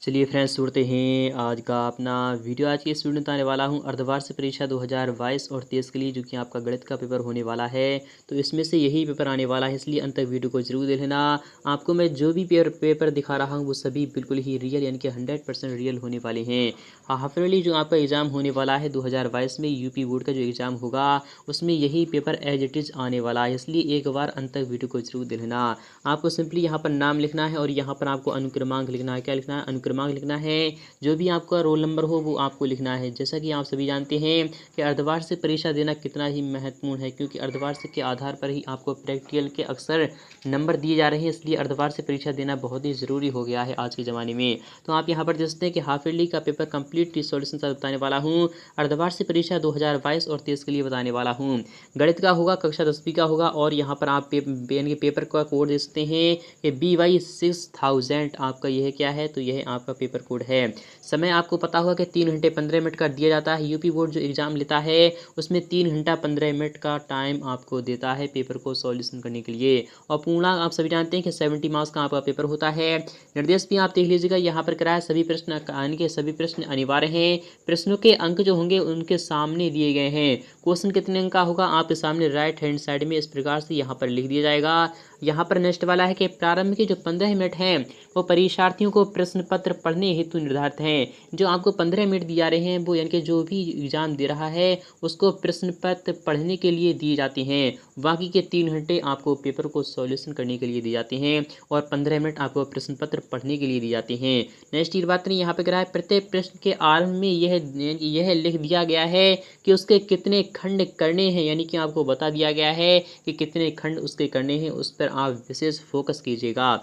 चलिए फ्रेंड्स सुनते हैं आज का अपना वीडियो। आज की इस वीडियो में बताने वाला हूं अर्धवार्षिक परीक्षा 2022 और 23 के लिए जो कि आपका गणित का पेपर होने वाला है। तो इसमें से यही पेपर आने वाला है, इसलिए अंत तक वीडियो को जरूर देख लेना। आपको मैं जो भी पेपर दिखा रहा हूं वो सभी बिल्कुल ही रियल यानी कि 100% रियल होने वाले हैं। हाफिली जो आपका एग्ज़ाम होने वाला है 2022 में यूपी बोर्ड का जो एग्ज़ाम होगा उसमें यही पेपर एज इट इज़ आने वाला है, इसलिए एक बार अंत तक वीडियो को जरूर देख लेना। आपको सिंपली यहाँ पर नाम लिखना है और यहाँ पर आपको अनुक्रमांक लिखना है। क्या लिखना है? अनुक्रमांक लिखना है। जो भी आपका रोल नंबर हो वो आपको लिखना है। जैसा कि आप सभी जानते हैं कि अर्धवार्षिक परीक्षा देना कितना ही महत्वपूर्ण है, क्योंकि अर्धवार्षिक के आधार पर ही आपको प्रैक्टिकल के अक्सर नंबर दिए जा रहे हैं, इसलिए अर्धवार्षिक परीक्षा देना बहुत ही ज़रूरी हो गया है आज के ज़माने में। तो आप यहाँ पर देखते हैं कि हाफ ईयरली का पेपर कंप्लीट सॉल्यूशन बताने वाला हूँ। अर्धवार्षिक परीक्षा 2022 और 23 के लिए बताने वाला हूँ। गणित का होगा, कक्षा 10वीं का होगा, और यहाँ पर आप पेपर का कोड दे सकते हैं कि BY6000 आपका यह क्या है, तो यह आपका पेपर कोड है। समय आपको पता होगा कि 3 घंटे 15 मिनट का दिया जाता है। यूपी बोर्ड जो एग्ज़ाम लेता है उसमें 3 घंटा 15 मिनट का टाइम आपको देता है पेपर को सॉल्यूशन करने के लिए। और पूर्णांक आप सभी जानते हैं कि 70 मार्क्स का आपका पेपर होता है। निर्देश भी आप देख लीजिएगा, यहाँ पर कराया सभी प्रश्न यानी कि सभी प्रश्न अनिवार्य हैं। प्रश्नों के अंक जो होंगे उनके सामने दिए गए हैं। क्वेश्चन कितने अंक का होगा आपके सामने राइट हैंड साइड में इस प्रकार से यहाँ पर लिख दिया जाएगा। यहाँ पर नेक्स्ट वाला है कि प्रारंभ के जो 15 मिनट हैं वो परीक्षार्थियों को प्रश्न पत्र पढ़ने हेतु निर्धारित हैं। जो आपको 15 मिनट दिए जा रहे हैं वो यानी कि जो भी एग्जाम दे रहा है उसको प्रश्न पत्र पढ़ने के लिए दिए जाते हैं। बाकी के 3 घंटे आपको पेपर को सॉल्यूशन करने के लिए दिए जाते हैं और 15 मिनट आपको प्रश्न पत्र पढ़ने के लिए दिए जाते हैं। नेक्स्ट ये बात नहीं, यहाँ पे करा है प्रत्येक प्रश्न के आरंभ में यह लिख दिया गया है कि उसके कितने खंड करने हैं, यानी कि आपको बता दिया गया है कि कितने खंड उसके करने हैं। उस पर आप विशेष फोकस कीजिएगा।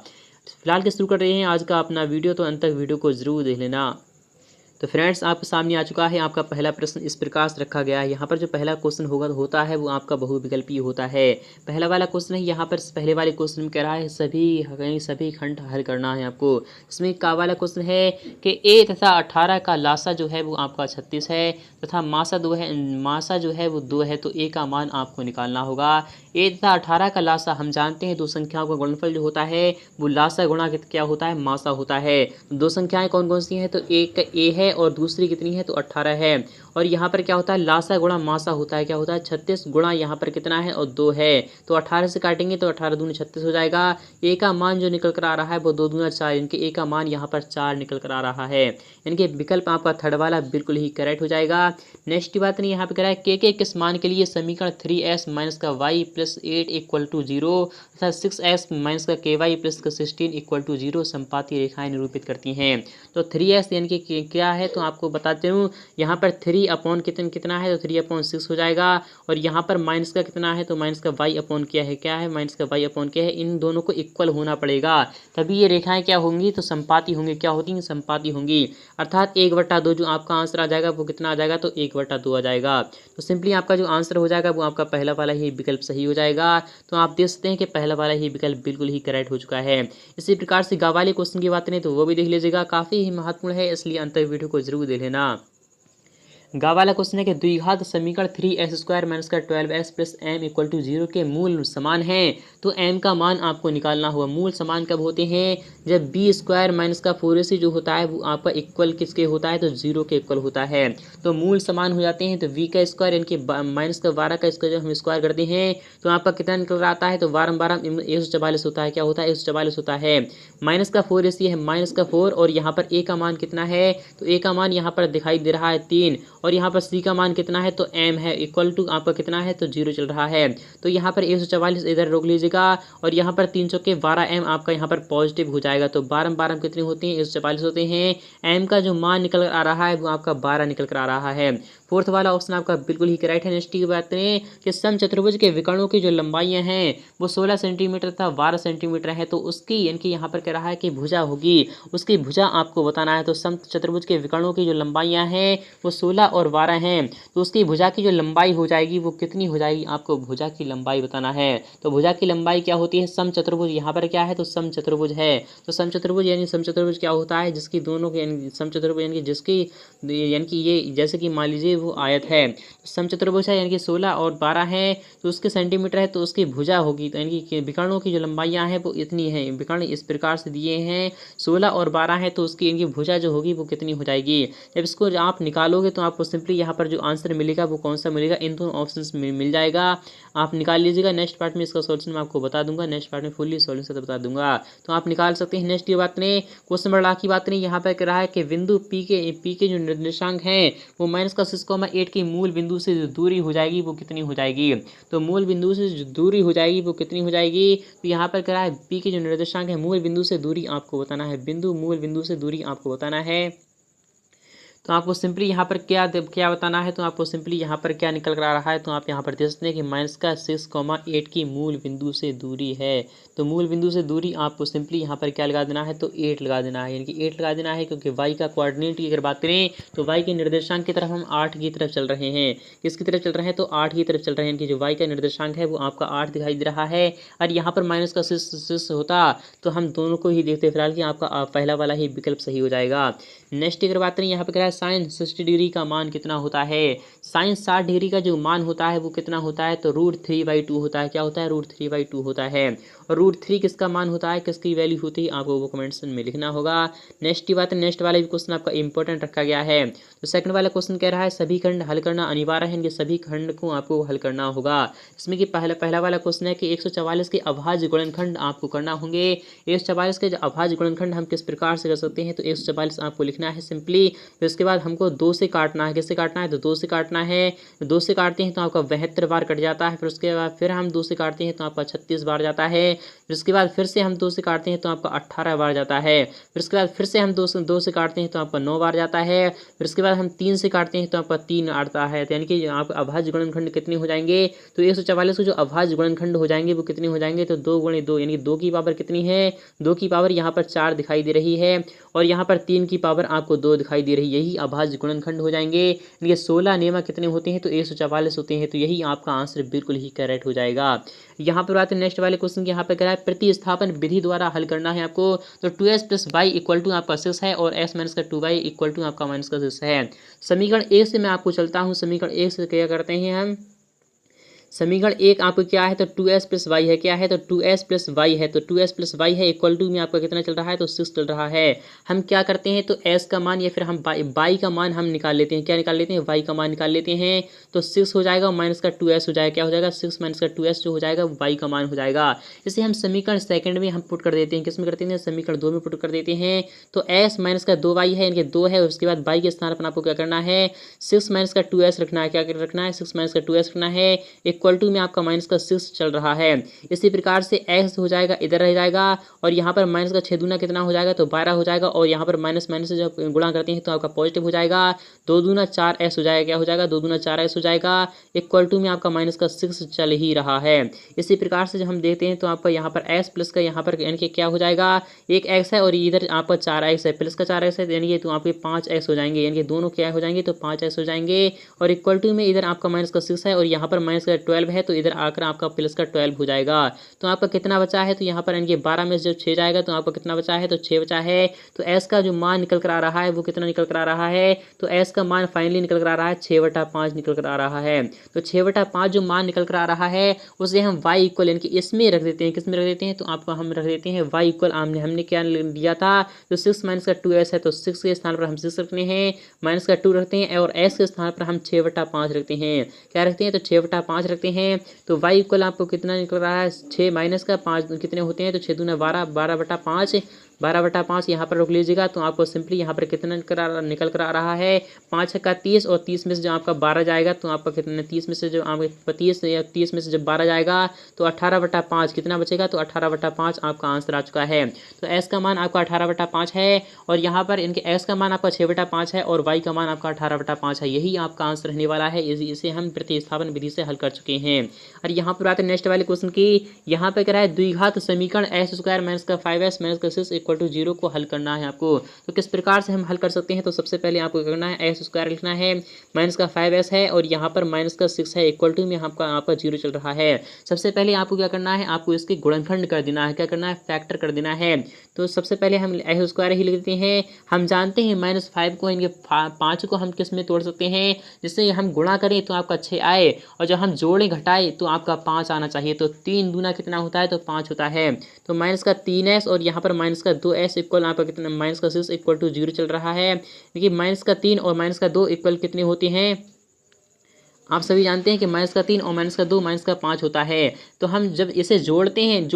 फिलहाल के शुरू कर रहे हैं आज का अपना वीडियो, तो अंत तक वीडियो को जरूर देख लेना। तो फ्रेंड्स आपके सामने आ चुका है आपका पहला प्रश्न। इस प्रकार से रखा गया है। यहाँ पर जो पहला क्वेश्चन होता है वो आपका बहुविकल्पी होता है। पहला वाला क्वेश्चन है, यहाँ पर पहले वाले क्वेश्चन में कह रहा है सभी खंड हल करना है आपको। इसमें का वाला क्वेश्चन है कि A तथा 18 का लासा जो है वो आपका 36 है तथा मासा जो है वो 2 है, तो A का मान आपको निकालना होगा। A तथा 18 का लासा हम जानते हैं दो संख्याओं का गुणनफल जो होता है वो लासा गुणा क्या होता है, मासा होता है। दो संख्याएं कौन कौन सी हैं, तो एक A है और दूसरी कितनी है, तो 18 है। और यहाँ पर क्या होता है, लासा गुणा मासा होता है, क्या होता है 36 गुणा यहाँ पर कितना है और 2 है, तो 18 से काटेंगे तो 18 दूनी 36 हो जाएगा। A का मान जो निकल कर आ रहा है वो 2 दूना 4, इनके A का मान यहाँ पर 4 निकल कर आ रहा है। इनके विकल्प आपका थर्ड वाला बिल्कुल ही करेक्ट हो जाएगा। नेक्स्ट बात नहीं, यहाँ पे कह रहा है के किस मान के लिए समीकरण 3s माइनस का y प्लस 8 इक्वल टू 0 तथा 6s माइनस का ky प्लस का 16 इक्वल टू 0 संपाती रेखाएं निरूपित करती हैं। तो 3s यानी कि क्या है, तो आपको बताते हूँ। यहाँ पर 3 अपॉन कितना है, तो 3 अपॉन 6 हो जाएगा। और यहाँ पर माइनस का कितना है, तो माइनस का y अपॉन क्या है माइनस का y अपॉन क्या है। इन दोनों को इक्वल होना पड़ेगा, तभी ये रेखाएं क्या होंगी, तो संपाती होंगी। क्या होती हैं, संपाती होंगी। अर्थात 1/2 जो आपका आंसर आ जाएगा वो कितना आ जाएगा, तो 1/2 आ जाएगा। तो सिंपली आपका जो आंसर हो जाएगा वो आपका पहला वाला ही विकल्प सही हो जाएगा। तो आप देख सकते हैं कि पहला वाला ही विकल्प बिल्कुल ही करेक्ट हो चुका है। इसी प्रकार से गा वाले क्वेश्चन की बात करें तो वो भी देख लीजिएगा, काफ़ी ही महत्वपूर्ण है, इसलिए अंत वीडियो को जरूर देख लेना। गा वाला क्वेश्चन है कि द्विघात समीकरण 3s² माइनस का 12s plus m equal to 0 के मूल समान हैं, तो m का मान आपको निकालना होगा। मूल समान कब होते हैं, जब b² माइनस का 4ac जो होता है वो आपका इक्वल किसके होता है, तो 0 के इक्वल होता है। तो मूल समान हो जाते हैं, तो v का स्क्वायर यानी कि माइनस का 12 का स्क्वायर जब हम स्क्वायर करते हैं तो आपका कितना निकल आता है, तो 144 होता है। क्या होता है, 144 होता है। माइनस का 4ac है, माइनस का 4, और यहाँ पर a का मान कितना है, तो a का मान यहाँ पर दिखाई दे रहा है 3, और यहाँ पर c का मान कितना है, तो m है, इक्वल टू आपका कितना है, तो 0 चल रहा है। तो यहाँ पर 144 इधर रोक लीजिएगा, और यहाँ पर 3 चौके 12 m आपका यहाँ पर पॉजिटिव हो जाएगा। तो 12 12 कितने होते हैं, 144 होते हैं। m का जो मान निकल कर आ रहा है वो आपका 12 निकल कर आ रहा है। फोर्थ वाला ऑप्शन आपका बिल्कुल ही करेक्ट है। नेक्स्ट की बात करें कि समचतुर्भुज के विकर्णों की जो लंबाइयाँ हैं वो 16 सेंटीमीटर तथा 12 सेंटीमीटर है, तो उसकी यानी कि यहाँ पर कह रहा है कि भुजा होगी, उसकी भुजा आपको बताना है। तो समचतुर्भुज के विकर्णों की जो लंबाइयाँ हैं वो 16 और 12 हैं, तो उसकी भुजा की जो लंबाई हो जाएगी वो कितनी हो जाएगी, आपको भुजा की लंबाई बताना है। तो भुजा की लंबाई क्या होती है, समचतुर्भुज, यहाँ पर क्या है, तो समचतुर्भुज है। तो समचतुर्भुज क्या होता है, जिसकी दोनों समचतुर्भुज यानी कि जिसकी यानी कि ये जैसे कि मान लीजिए वो आयत है। तो समचतुर्भुज है यानी कि 16 और 12 है तो उसके सेंटीमीटर है तो उसकी भुजा होगी, तो यानी कि विकर्णों की जो लंबाइयाँ हैं वो इतनी है। विकर्ण इस प्रकार से दिए हैं 16 और 12 है तो उसकी इनकी भुजा जो होगी वो कितनी हो जाएगी। जब इसको आप निकालोगे तो आपको सिंपली यहाँ पर जो आंसर मिलेगा वो कौन सा मिलेगा, इन दोनों ऑप्शंस में मिल जाएगा। आप निकाल लीजिएगा। नेक्स्ट पार्ट में इसका सॉल्यूशन मैं आपको बता दूंगा, नेक्स्ट पार्ट में फुल्ली सॉल्यूशन बता दूंगा, तो आप निकाल सकते हैं। नेक्स्ट ये बात नहीं, क्वेश्चन नंबर ला की बात नहीं, यहाँ पर कह रहा है कि बिंदु पी के जो निर्देशांक हैं वो -6,8 की मूल बिंदु से जो दूरी हो जाएगी वो कितनी हो जाएगी। तो मूल बिंदु से जो दूरी हो जाएगी वो कितनी हो जाएगी, तो यहाँ पर कह रहा है पी के जो निर्देशांक है मूल बिंदु से दूरी आपको बताना है, मूल बिंदु से दूरी आपको बताना है। तो आपको सिंपली यहाँ पर क्या बताना है, तो आपको सिंपली यहाँ पर क्या निकल कर आ रहा है, तो आप यहाँ पर देख सकते हैं कि -6,8 की मूल बिंदु से दूरी है। तो मूल बिंदु से दूरी आपको सिंपली यहाँ पर क्या लगा देना है, तो 8 लगा देना है, यानी कि 8 लगा देना है, क्योंकि y का कोऑर्डिनेट की अगर बात करें तो y के निर्देशांक की तरफ हम 8 की तरफ चल रहे हैं। किसकी तरफ चल रहे हैं, तो 8 की तरफ चल रहे हैं, कि जो y का निर्देशांक है वो आपका 8 दिखाई दे रहा है। और यहाँ पर -6 होता तो हम दोनों को ही देखते फिलहाल कि आपका पहला वाला ही विकल्प सही हो जाएगा। नेक्स्ट अगर बात करें यहाँ पर क्या है, साइन 60 डिग्री का मान कितना होता है। साइन 60 डिग्री का जो मान होता है वो कितना होता है, तो √3/2 होता है। क्या होता है, √3/2 होता है। और √3 किसका मान होता है, किसकी वैल्यू होती है, आपको वो कमेंट्स में लिखना होगा। नेक्स्ट की बात है, नेक्स्ट वाला भी क्वेश्चन आपका इंपॉर्टेंट रखा गया है। तो सेकंड वाला क्वेश्चन कह रहा है सभी खंड हल करना अनिवार्य है, इनके सभी खंड को आपको हल करना होगा। इसमें कि पहला वाला क्वेश्चन है कि 144 के अभाज्य गुणनखंड आपको करना होंगे। 144 के जो अभाज्य गुणनखंड हम किस प्रकार से कर सकते हैं, तो 144 आपको लिखना है सिंपली। फिर उसके बाद हमको 2 से काटना है, किससे काटना है, तो 2 से काटना है। 2 से काटते हैं तो आपका 72 बार कट जाता है। फिर उसके बाद फिर हम 2 से काटते हैं तो आपका 36 बार जाता है। फिर उसके बाद फिर से हम 2 से काटते हैं तो आपका 18 बार जाता है। फिर उसके बाद फिर से हम 2 से काटते हैं तो आपका 9 बार जाता है। फिर उसके बाद हम 3 से काटते हैं तो आपका 3 आता है। तो यानी कि आप अभाज्य गुणनखंड कितने हो जाएंगे, तो 144 के जो अभाज्य गुणनखंड हो जाएंगे वो कितने हो जाएंगे, तो 2 × 2 यानी कि 2 की पावर कितनी है, 2 की पावर यहाँ पर 4 दिखाई दे रही है और यहाँ पर 3 की पावर आपको 2 दिखाई दे रही है। यही अभाज्य गुणनखंड हो जाएंगे। इनके 16 नियम कितने होते हैं, तो 144 होते हैं। तो यही आपका आंसर बिल्कुल ही करेक्ट हो जाएगा। यहाँ पर बात है नेक्स्ट वाले क्वेश्चन की, यहाँ पर कह रहा है प्रतिस्थापन विधि द्वारा हल करना है आपको। तो 2s + y = आपका 6 है और s - 2y = आपका -6 है। समीकरण 1 से मैं आपको चलता हूँ। समीकरण 1 से क्या करते हैं हम, समीकरण 1 आपको क्या है, तो 2s + y है। क्या है, तो 2s + y है। तो 2s + y है इक्वल टू में आपका कितना चल रहा है, तो 6 चल रहा है। हम क्या करते हैं, तो s का मान या फिर हम y का मान हम निकाल लेते हैं। क्या निकाल लेते हैं, y का मान निकाल लेते हैं। तो 6 हो जाएगा -2s हो जाएगा। क्या हो जाएगा, 6 - 2s जो हो जाएगा वो y का मान हो जाएगा। इसे हम समीकरण सेकंड में हम पुट कर देते हैं। किस में करते हैं, समीकरण 2 में पुट कर देते हैं। तो s - 2y है, इनके 2 है। उसके बाद y के स्थान पर आपको क्या करना है, 6 - 2s रखना है। क्या रखना है, 6 - 2s रखना है। इक्वल टू में आपका -6 चल रहा है। इसी प्रकार से x हो जाएगा, इधर रह जाएगा और यहाँ पर माइनस का 6 दूना कितना हो जाएगा, तो 12 हो जाएगा। और यहाँ पर माइनस से जब गुणा करते हैं तो आपका पॉजिटिव हो जाएगा। 2 दूना 4s हो जाएगा। क्या हो जाएगा, 2 दूना 4s हो जाएगा। इक्वल टू में आपका -6 चल ही रहा है। इसी प्रकार से जब हम देखते हैं तो आपका यहाँ पर s प्लस का यहाँ पर यानी कि क्या हो जाएगा, एक x है और इधर आपका 4x है, प्लस का 4x है यानी कि तो आपके 5x हो जाएंगे। यानी कि दोनों क्या हो जाएंगे, तो 5x हो जाएंगे। और इक्वल टू में इधर आपका -6 है और यहाँ पर -12 है, तो इधर आकर आपका प्लस का 12 हो जाएगा। तो आपका कितना बचा है, तो यहाँ पर यानी कि 12 में से जब 6 जाएगा तो आपका कितना बचा है, तो 6 बचा है। तो s का जो मान निकल कर आ रहा है वो कितना निकल कर आ रहा है, तो s का मान फाइनली निकल कर आ रहा है 6/5 निकल कर आ रहा है। तो 6/5 जो मान निकल कर आ रहा है उसे हम y इक्वल यानी कि इसमें रख देते हैं। किसमें रख देते हैं, तो आपको हम रख देते हैं y इक्वल हमने क्या लिया था, तो 6 - 2s है, तो 6 के स्थान पर हम 6 रखते हैं, -2 रखते हैं और s के स्थान पर हम 6/5 रखते हैं। क्या रखते हैं, तो 6/5 रखते हैं। तो y इक्वल आपको कितना निकल रहा है, 6 माइनस का 5 कितने होते हैं, तो 6 दूना 12, 12/5, 12/5 यहाँ पर रोक लीजिएगा। तो आपको सिंपली यहाँ पर कितना निकल कर आ रहा है, 5 छक्का 30 और 30 में से जो आपका 12 जाएगा तो आपका कितना 30 में से जो आपका 30 में से जब 12 जाएगा तो 18/5 कितना बचेगा, तो 18/5 आपका आंसर आ चुका है। तो s का मान आपका 18/5 है और यहाँ पर इनके s का मान आपका 6/5 है और y का मान आपका 18/5 है। यही आपका आंसर रहने वाला है। इसे हम प्रतिस्थापन विधि से हल कर चुके हैं। और यहाँ पर आते हैं नेक्स्ट वाले क्वेश्चन की। यहाँ पे कह रहा है द्विघात समीकरण x² - 5s - 6 इक्वल टू 0 को हल करना है आपको। तो किस प्रकार से हम हल कर सकते हैं, तो सबसे पहले आपको क्या करना है, एक्स स्क्वायर लिखना है, माइनस का 5s है और यहाँ पर माइनस का 6 है, इक्वल टू में आपका 0 चल रहा है। सबसे पहले आपको क्या करना है, आपको इसके गुणनखंड कर देना है, क्या करना है, फैक्टर कर देना है। तो सबसे पहले हम एक्स स्क्वायर ही लिख देते हैं। हम जानते हैं -5 को, इनके 5 को हम किस में तोड़ सकते हैं, जिससे हम गुणा करें तो आपका 6 आए और जब हम जोड़ें घटाए तो आपका 5 आना चाहिए। तो 3 दूना कितना होता है, तो 5 होता है। तो माइनस का 3s और यहाँ पर माइनस का 2s इक्वल आपका कितना, माइनस का 6 इक्वल टू 0 चल रहा है। देखिए माइनस का 3 और माइनस का 2 इक्वल कितने होते हैं, आप सभी जानते हैं कि माइनस का 3 और माइनस का 2 माइनस का 5 होता है। तो हम जब इसे जोड़ते हैं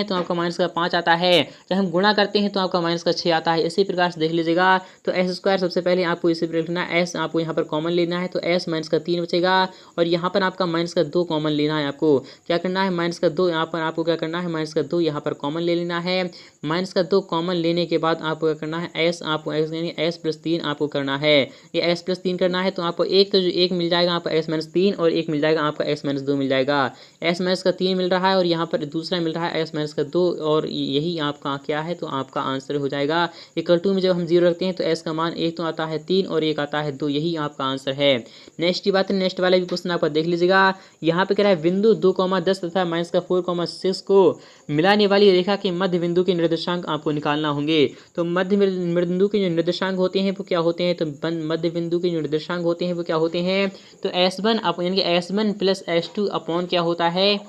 तो आपका माइनस का 5 आता है, जब हम गुणा करते हैं तो आपका माइनस का 6 आता है। इसी प्रकार से देख लीजिएगा। तो एस स्क्वायर सबसे पहले आपको इसे लिखना है, एस आपको यहाँ पर कॉमन लेना है, तो एस माइनस का 3 बचेगा और यहाँ पर आपका माइनस का 2 कॉमन लेना है। आपको क्या करना है, माइनस का 2 यहाँ पर आपको क्या करना है, माइनस का 2 यहाँ पर कॉमन ले लेना है। माइनस का 2 कॉमन लेने के बाद आपको क्या करना है, एस आपको एस प्लस 3 आपको करना है। ये एस प्लस 3 करना है तो आपको एक तो जो एक मिल जाएगा आपका एस माइनस 3 और एक मिल जाएगा आपका एस माइनस 2 मिल जाएगा। एस माइनस का 3 मिल रहा है और यहाँ पर दूसरा मिल रहा है एस माइनस का 2 और यही आपका क्या है, तो आपका आंसर हो जाएगा। इक्वल टू में जब हम 0 रखते हैं तो एस का मान एक तो आता है 3 और एक आता है 2, यही आपका आंसर है। नेक्स्ट की बात है, नेक्स्ट वाले भी क्वेश्चन आपका देख लीजिएगा। यहाँ पे कह रहा है बिंदु 2,10 तथा माइनस का 4,6 को मिलाने वाली रेखा के मध्य बिंदु के निर्देशांक आपको निकालना होंगे। तो मध्य बिंदु के जो निर्देशांक होते हैं वो क्या होते हैं, तो मध्य बिंदु के जो निर्देशांक होते हैं वो क्या होते हैं, तो S1 यानी कि S1 प्लस S2 अपॉन क्या होता है,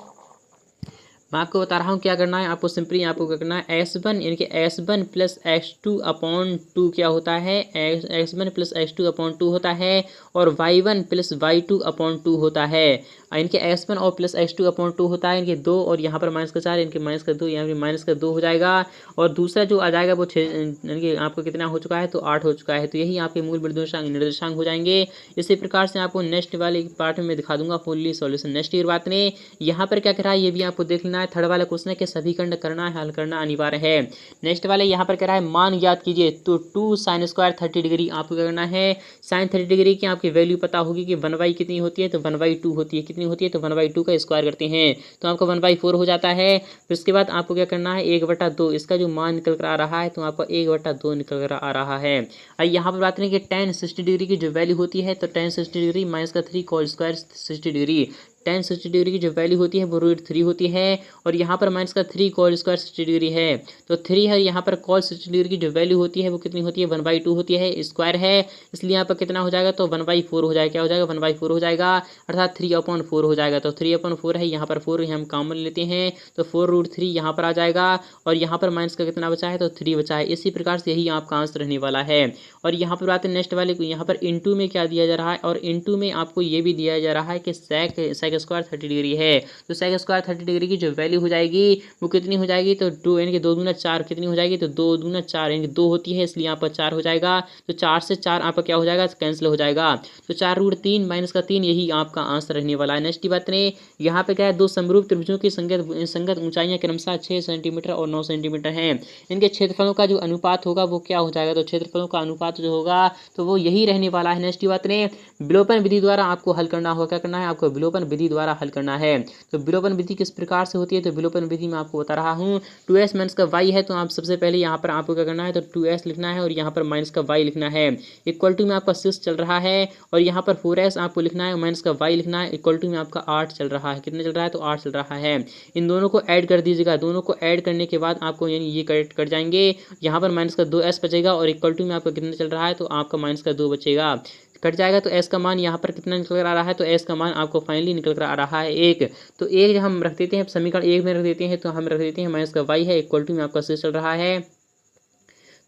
मैं आपको बता रहा हूँ क्या करना है। आपको सिंपली आपको क्या करना है, S1 यानी कि S1 प्लस S2 अपॉन 2 क्या होता है, S1 प्लस S2 अपॉन 2 होता है और Y1 प्लस Y2 अपॉन 2 होता है। इनके S1 और प्लस S2 अपॉन 2 होता है, इनके 2 और यहाँ पर माइनस का 4, इनके माइनस का 2, यहाँ पर माइनस का 2 हो जाएगा और दूसरा जो आ जाएगा वो 6 यानी कि आपको कितना हो चुका है, तो 8 हो चुका है। तो यही आपके मूल निर्देशांक हो जाएंगे। इसी प्रकार से आपको नेक्स्ट वाले पार्ट में दिखा दूंगा फुल्ली सॉल्यूशन। नेक्स्ट की बात नहीं, यहाँ पर क्या कह रहा है ये भी आपको देख लेना है। थर्ड वाला क्वेश्चन है कि सभी खंड करना है, हल करना अनिवार्य है। नेक्स्ट वाले यहाँ पर कह रहा है मान ज्ञात कीजिए, तो 2 साइन स्क्वायर 30 डिग्री आपको क्या करना है, साइन 30 डिग्री की आपकी वैल्यू पता होगी कि 1/, कितनी होती है, तो 1/2 होती है। कितनी होती है, तो 1/2 का स्क्वायर करते हैं तो आपका 1/4 हो जाता है। फिर उसके बाद आपको क्या करना है, 1/2 इसका जो मान निकल कर आ रहा है तो आपका 1/2 निकल कर आ रहा है। और यहाँ पर बात करें कि tan 60 डिग्री की जो वैल्यू होती है, तो tan 60 डिग्री माइनस का 3 call square 60 degree, tan 60 degree की जो वैल्यू होती है वो √3 होती है और यहाँ पर माइनस का 3 कॉल स्क्वायर 60 डिग्री है, तो 3 है। यहाँ पर कॉल 60 डिग्री की जो वैल्यू होती है वो कितनी होती है, 1/2 होती है, स्क्वायर है, इसलिए यहाँ पर कितना हो जाएगा, तो 1/4 हो जाएगा। क्या हो जाएगा, 1/4 हो जाएगा, अर्थात 3/4 हो जाएगा। तो 3/4 है, यहाँ पर 4 हम कॉमन लेते हैं तो 4√3 यहाँ पर आ जाएगा और यहाँ पर माइनस का कितना बचा है, तो 3 बचा है। इसी प्रकार से यही आपका आंसर रहने वाला है। और यहाँ पर बात है नेक्स्ट वाले को, यहाँ पर इनटू में क्या दिया जा रहा है, और इनटू में आपको ये भी दिया जा रहा है कि सेक स्क्वायर 30 डिग्री है, तो सेक स्क्वायर 30 डिग्री की जो वैल्यू हो जाएगी वो कितनी हो जाएगी, तो 2 यानी कि 2 दूना 4 कितनी हो जाएगी, तो 2 दूना 4 यानी कि 2 होती है, इसलिए यहाँ पर 4 हो जाएगा। तो 4 से 4 आपका क्या हो जाएगा, कैंसिल हो जाएगा। तो 4√3 माइनस का 3 यही आपका आंसर रहने वाला है। नेक्स्ट की बात करें, यहाँ पे क्या है, दो समरूप त्रिभुजों की संगत ऊंचाइयां क्रमशः 6 सेंटीमीटर और 9 सेंटीमीटर हैं। इनके क्षेत्रफलों का जो अनुपात होगा वो क्या हो जाएगा, तो क्षेत्रफलों का अनुपात जो होगा तो वो यही रहने वाला है। नेक्स्ट की बात करें, विलोपन विधि द्वारा आपको हल करना होगा। क्या करना है, आपको विलोपन विधि द्वारा हल करना है। तो विलोपन विधि किस प्रकार से होती है, तो विलोपन विधि में आपको बता रहा हूँ। 2s माइनस का y है, तो आप सबसे पहले यहाँ पर आपको क्या करना है, तो 2s लिखना है और यहाँ पर माइनस का y लिखना है। इक्वल टू में आपका 6 चल रहा है और यहाँ पर 4s आपको लिखना है, माइनस का y लिखना है। इक्वल टू में आपका 8 चल रहा है। कितना चल रहा है, तो 8 चल रहा है। इन दोनों को ऐड कर दीजिएगा। दोनों को ऐड करने के बाद आपको यानी ये कट जाएंगे, यहाँ पर माइनस का 2s बचेगा और इक्वल टू में आपका कितना चल रहा है, तो आपका माइनस का 2 बचेगा, कट जाएगा। तो s का मान यहाँ पर कितना निकल कर आ रहा है, तो s का मान आपको फाइनली निकल कर आ रहा है 1। तो 1 हम रख देते हैं, समीकरण 1 में रख देते हैं, तो हम रख देते हैं माइनस का y है, इक्वल टू में आपका 6 चल रहा है।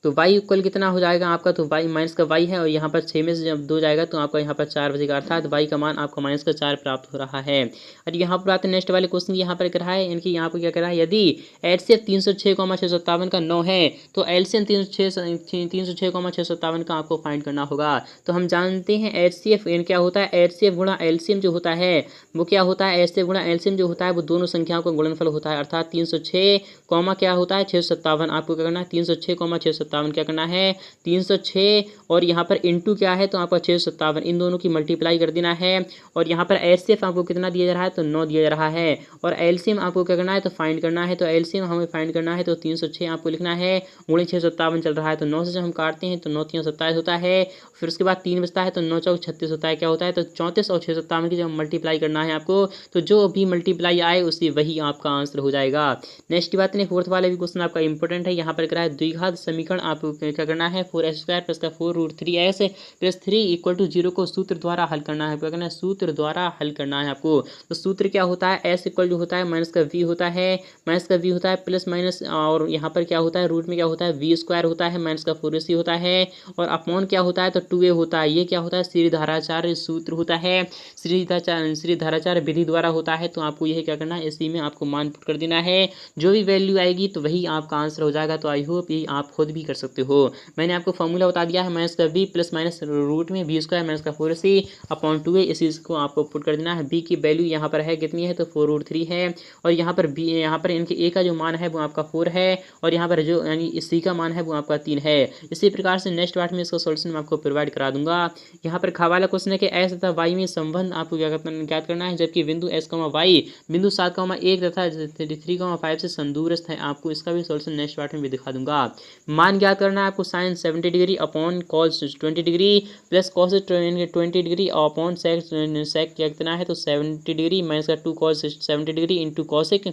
तो y इक्वल कितना हो जाएगा आपका, तो y माइनस का y है और यहाँ पर 6 में से जब 2 जाएगा तो आपका यहाँ पर 4 बचेगा, अर्थात y का मान आपका माइनस का 4 प्राप्त हो रहा है। और यहाँ पर आते हैं नेक्स्ट वाले क्वेश्चन, यहाँ पर क्या है, इनकी यहाँ पर क्या कर रहा है, यदि HCF 306,657 का 9 है तो LCM 306,657 का आपको फाइंड करना होगा। तो हम जानते हैं HCF क्या होता है, HCF गुणा LCM जो होता है वो क्या होता है, HCF गुणा LCM जो होता है वो दोनों संख्याओं का गुणनफल होता है, अर्थात 306 क्या होता है 657। आपको क्या करना है, 306,657 357 क्या करना है 306 और यहाँ पर इंटू क्या है तो आपका 657, इन दोनों की मल्टीप्लाई कर देना है। और यहाँ पर एचसीएफ आपको कितना दिया जा रहा है तो 9 दिया जा रहा है। और एलसीएम आपको क्या करना है तो फाइंड करना है, तो एलसीएम हमें फाइंड करना है तो 306 आपको लिखना है, गुणे 657 चल रहा है तो 9 से जब हम काटते हैं तो 9 3 27 होता है। फिर उसके बाद 3 बचता है तो 9 चौक 36 होता है, क्या होता है तो 34 और 657 की जब मल्टीप्लाई करना है आपको, तो जो भी मल्टीप्लाई आए उसी वही आपका आंसर हो जाएगा। नेक्स्ट बात नहीं, फोर्थ वाला भी क्वेश्चन आपका इंपॉर्टेंट है। यहाँ पर क्या है द्विघात समीकरण आपको क्या करना है 4x² प्लस का 4√3x प्लस 3 इक्वल टू 0 को सूत्र द्वारा हल करना है। क्या करना है सूत्र द्वारा हल करना है आपको। तो सूत्र क्या होता है s इक्वल टू होता है माइनस का v होता है, माइनस का v होता है प्लस माइनस, और यहाँ पर क्या होता है रूट में क्या होता है v² होता है माइनस का 4ac होता है, और अपॉन क्या होता है तो 2a होता है। ये क्या होता है श्रीधाराचार्य सूत्र होता है, श्रीधाराचार्य विधि द्वारा होता है। तो आपको यह क्या करना है इसी में आपको मान पुट कर देना है, जो भी वैल्यू आएगी तो वही आपका आंसर हो जाएगा। तो आई होप ये आप खुद भी कर सकते हो। मैंने आपको फॉर्मूला बता दिया है माइनस का v प्लस माइनस रूट में v² माइनस का 4ac अपॉन 2a, इस चीज़ को आपको पुट कर देना है। b की वैल्यू यहाँ पर है कितनी है तो 4√3 है, और यहाँ पर b यहाँ पर इनके a का जो मान है वो आपका 4 है, और यहाँ पर जो यानी c का मान है वो आपका 3 है। इसी प्रकार से नेक्स्ट पार्ट में इसका सॉल्यूशन मैं आपको प्रोवाइड करा दूंगा। यहाँ पर खा वाला क्वेश्चन है कि s तथा y में संबंध आपको ज्ञात करना है, जबकि बिंदु s, y बिंदु 7,1 तथा 3,5 से संदूरस्थ है। आपको इसका भी सॉल्यूशन नेक्स्ट पार्ट में भी दिखा दूंगा। मान ज्ञात करना है आपको sine 70 degree upon cos 20 degree plus cos 20 degree upon sec कितना है तो 70 डिग्री माइनस का 2 कॉस 70 डिग्री इंटू कॉसिक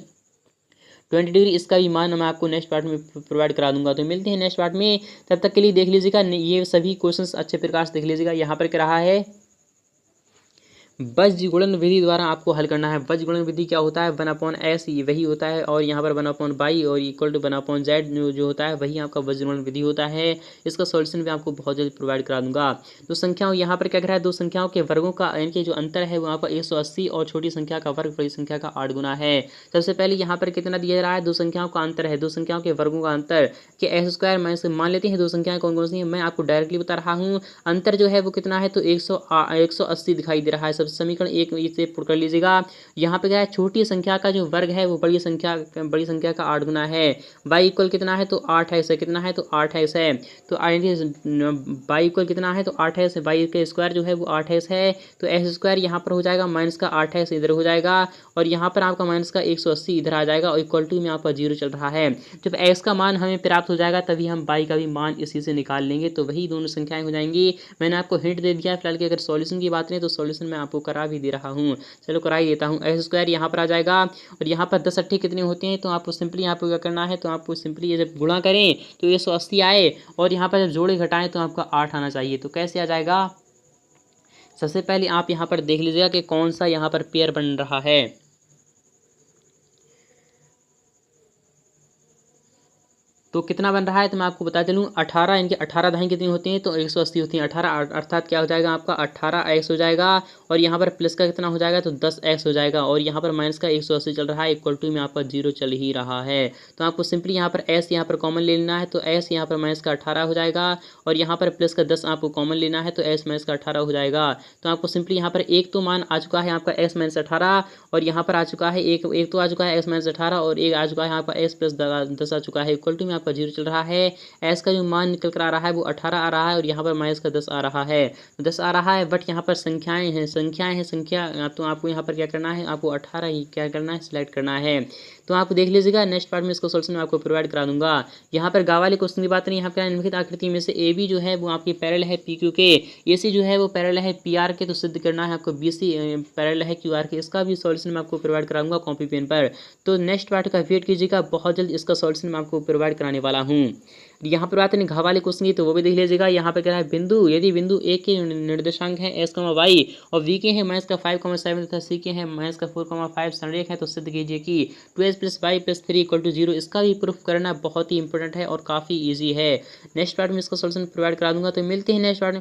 20 डिग्री। इसका भी मान मैं आपको नेक्स्ट पार्ट में प्रोवाइड करा दूंगा। तो मिलते हैं नेक्स्ट पार्ट में, तब तक के लिए देख लीजिएगा ये सभी क्वेश्चंस अच्छे प्रकार से देख लीजिएगा। यहाँ पर क्या रहा है बीजगुणन विधि द्वारा आपको हल करना है। बीजगुणन विधि क्या होता है 1/s वही होता है, और यहाँ पर 1/y और इक्वल टू 1/z जो होता है वही आपका बीजगुणन विधि होता है। इसका सॉल्यूशन भी आपको बहुत जल्द प्रोवाइड करा दूंगा। तो संख्याओं यहाँ पर क्या कह रहा है दो संख्याओं के वर्गों का इनके जो अंतर है वो आपका 180 और छोटी संख्या का वर्ग बड़ी संख्या का 8 गुना है। सबसे पहले यहाँ पर कितना दिया जा रहा है दो संख्याओं का अंतर है, दो संख्याओं के वर्गों का अंतर कि s² माइनस मान लेते हैं दो संख्याएं कौन कौन सी हैं, मैं आपको डायरेक्टली बता रहा हूँ। अंतर जो है वो कितना है तो 180 दिखाई दे रहा है। सबसे समीकरण एक इसे पुट कर लीजिएगा। यहाँ पे क्या है छोटी संख्या का जो वर्ग है वो बड़ी संख्या का 8 गुना है। y इक्वल कितना है तो 8x है, कितना है तो 8x है। तो y इक्वल कितना है तो 8x, y के स्क्वायर जो है वो 8x है। तो x² यहाँ पर हो जाएगा माइनस का 8x इधर हो जाएगा, और यहाँ पर आपका माइनस का 180 इधर आ जाएगा, और इक्वल टू में आपका 0 चल रहा है। जब x का मान हमें प्राप्त हो जाएगा तभी हम y का भी मान इसी से निकाल लेंगे, तो वही दोनों संख्याएं हो जाएंगी। मैंने आपको हिंट दे दिया फिलहाल कि अगर सॉल्यूशन की बात नहीं तो सॉल्यूशन मैं आपको करा भी दे रहा हूँ। चलो करा ही देता हूँ। x² यहाँ पर आ जाएगा, और यहाँ पर 10 अट्ठे कितने होते हैं तो आपको सिंपली यहाँ पर क्या करना है तो आपको सिंपली ये जब गुणा करें तो 180 आए, और यहाँ पर जब जोड़े घटाएं तो आपका 8 आना चाहिए। तो कैसे आ जाएगा, सबसे पहले आप यहाँ पर देख लीजिएगा कि कौन सा यहाँ पर पेयर बन रहा है। तो कितना बन रहा है तो मैं आपको बता चलूँ 18, इनके 18 दहाई कितनी होती हैं तो 180 होती हैं। 18 अर्थात क्या हो जाएगा आपका 18x हो जाएगा, और यहाँ पर प्लस का कितना हो जाएगा तो 10x हो जाएगा, और यहाँ पर माइनस का 180 चल रहा है, इक्वल टू में आपका 0 चल ही रहा है। तो आपको सिंपली यहाँ पर s यहाँ पर कॉमन ले लेना है, तो s यहाँ पर माइनस का 18 हो जाएगा, और यहाँ पर प्लस का 10 आपको कॉमन लेना है तो s माइनस का 18 हो जाएगा। तो आपको सिंपली यहाँ पर एक तो मान आ चुका है आपका s माइनस 18, और यहाँ पर आ चुका है एक तो आ चुका है s माइनस 18, और एक आ चुका है आपका s प्लस 10 आ चुका है, इक्वल टू में आपका 0 चल रहा है। s का जो मान निकल कर आ रहा है वो 18 आ रहा है, और यहाँ पर माइनस का 10 आ रहा है, 10 आ रहा है। बट यहाँ पर संख्या तो आपको यहाँ पर क्या करना है आपको 18 ही क्या करना है सिलेक्ट करना है। तो आप देख लीजिएगा नेक्स्ट पार्ट में इसको सॉल्यूशन मैं आपको प्रोवाइड करा दूंगा। यहाँ पर गा वाले क्वेश्चन की बात नहीं, यहाँ पर निम्नलिखित आकृति में से ए बी जो है वो आपकी पैरेलल है पी क्यू के, ए सी जो है वो पैरेलल है पी आर के, तो सिद्ध करना है आपको बी सी पैरेलल है क्यू आर के। इसका भी सॉल्यूशन मैं आपको प्रोवाइड कराऊंगा कॉपी पेन पर। तो नेक्स्ट पार्ट का वेट कीजिएगा, बहुत जल्द इसका सॉल्यूशन मैं आपको प्रोवाइड कराने वाला हूँ। यहाँ पर बात है घा वाले क्वेश्चन की, तो वो भी देख लीजिएगा। यहाँ पर क्या है बिंदु यदि बिंदु ए के निर्देशांक है s, y और v के हैं माइनस का 5,7 तथा c के हैं माइनस का 4,5 संरेख है, तो सिद्ध कीजिए कि 2s + y + 3 = 0। इसका भी प्रूफ करना बहुत ही इंपॉर्टेंट है और काफ़ी ईजी है। नेक्स्ट पार्ट में इसका सॉल्यूशन प्रोवाइड करा दूंगा। तो मिलते हैं नेक्स्ट पार्ट में।